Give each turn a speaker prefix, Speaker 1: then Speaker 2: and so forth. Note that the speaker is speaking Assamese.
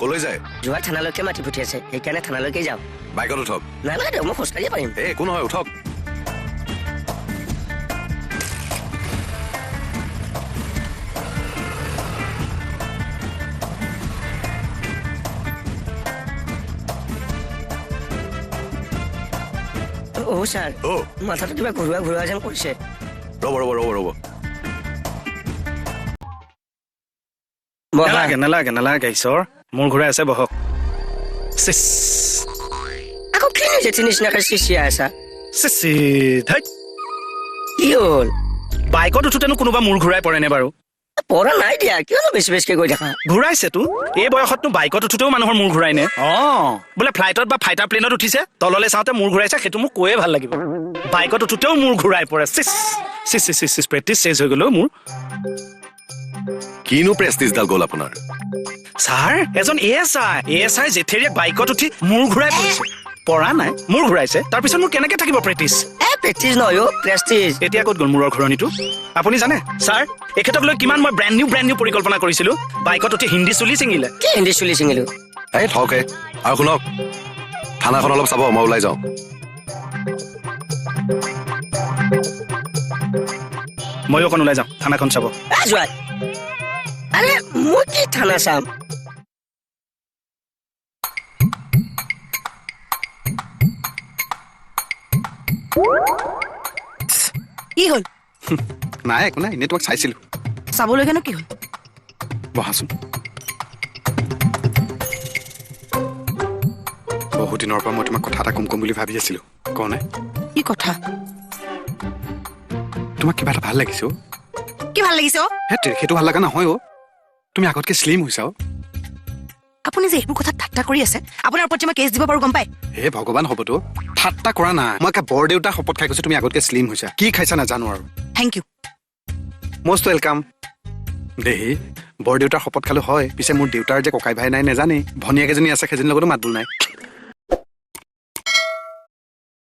Speaker 1: কলৈ যায়?
Speaker 2: যোৱা থানালৈকে মাতি পঠিয়াইছে, সেইকাৰণে থানালৈকে যাওঁ।
Speaker 1: বাইকত উঠক।
Speaker 2: নালাগে দিয়ক, মই খোজকাঢ়িয়ে পাৰিম।
Speaker 1: একো নহয়, উঠক।
Speaker 2: ছাৰ
Speaker 1: অ'
Speaker 2: মাথাটো কিবা ঘূৰোৱা ঘূৰোৱা যেন কৰিছে।
Speaker 1: ৰ'ব।
Speaker 3: নালাগে ঈশ্বৰ, মোৰ ঘূৰাই আছে, বহক।
Speaker 2: আকৌ কি জেঠি নিচিনাকে চিচিয়াই আছা? কি হ'ল?
Speaker 3: বাইকত উঠোতেনো কোনোবা মূৰ ঘূৰাই পৰেনে বাৰু?
Speaker 2: পৰা নাই দিয়া, কিয়নো বেছি বেছিকে গৈ থাকা?
Speaker 3: ঘূৰাইছেতো, এই বয়সতনো বাইকত উঠোতেও মানুহৰ মূৰ ঘূৰাই নে? বোলে ফ্লাইটত বা ফাইটাৰ প্লেনত উঠিছে, তললৈ চাওঁতে মূৰ ঘূৰাইছে, সেইটো মোক কৈয়ে ভাল লাগিব। বাইকত উঠোতেও মূৰ ঘূৰাই পৰে। প্ৰেক্টিচ চেঞ্জ হৈ গ'ল মোৰ।
Speaker 1: কিনো প্ৰেষ্টিজডাল গ'ল আপোনাৰ?
Speaker 3: ছাৰ, এজন এএছআই জেঠেৰিয়াক বাইকত উঠি মূৰ ঘূৰাই পৰিছে। পৰা নাই, মূৰ ঘূৰাইছে, তাৰপিছত মোৰ কেনেকে থাকিব প্ৰেক্টিচ?
Speaker 2: প্ৰেক্টিচ নহয় অ', প্ৰেষ্টিজ।
Speaker 3: এতিয়া ক'ত গ'ল মূৰৰ ঘূৰণিটো? আপুনি জানে ছাৰ, এখেতক লৈ কিমান মই ব্ৰেণ্ড নিউ পৰিকল্পনা কৰিছিলো। বাইকত উঠি হিন্দী চুলি ছিঙিলে।
Speaker 2: কি হিন্দী চুলি ছিঙিলো?
Speaker 1: এই থকে। আৰু শুনক, থানাখন অলপ চাব, মই ওলাই যাওঁ।
Speaker 3: ময়ো অকণ ওলাই যাওঁ, থানাখন চাব।
Speaker 2: যোৱা। আৰে মই কি থানা চাম?
Speaker 4: কি হ'ল?
Speaker 5: নাই একো নাই, এনেই তোমাক চাইছিলো।
Speaker 4: চাবলৈকেনো কি হ'ল?
Speaker 5: বহাচোন। বহু দিনৰ পৰা মই তোমাক কথা এটা কম বুলি ভাবি আছিলো, কওঁনে?
Speaker 4: কি কথা?
Speaker 5: তোমাক কিবা এটা ভাল লাগিছে অ'।
Speaker 4: কি ভাল লাগিছে অ'?
Speaker 5: সেইটো ভাল লগা নহয় অ'। তুমি আগতকে শ্লিম হৈছা অ'।
Speaker 4: আপুনি যে এইবোৰ কথা ঠাট্টা কৰি আছে, আপোনাৰ ওপৰত মই কেছ দিব পাৰো, গম পাই?
Speaker 5: হে ভগৱান, হ'বতো ঠাট্টা কৰা নাই। মই একে বৰদেউতা শপত খাই কৈছো তুমি আগতকে শ্লিম হৈছা। কি খাইছা নাজানো আৰু।
Speaker 4: Thank you.
Speaker 5: Most welcome. দেহি, বৰদেউতাৰ শপত খালো হয়, পিছে মোৰ দেউতাৰ যে ককাই ভাই নাই নেজানে। ভনীয়েক এজনী আছে, সেইজনীৰ লগতো মাত বোল নাই।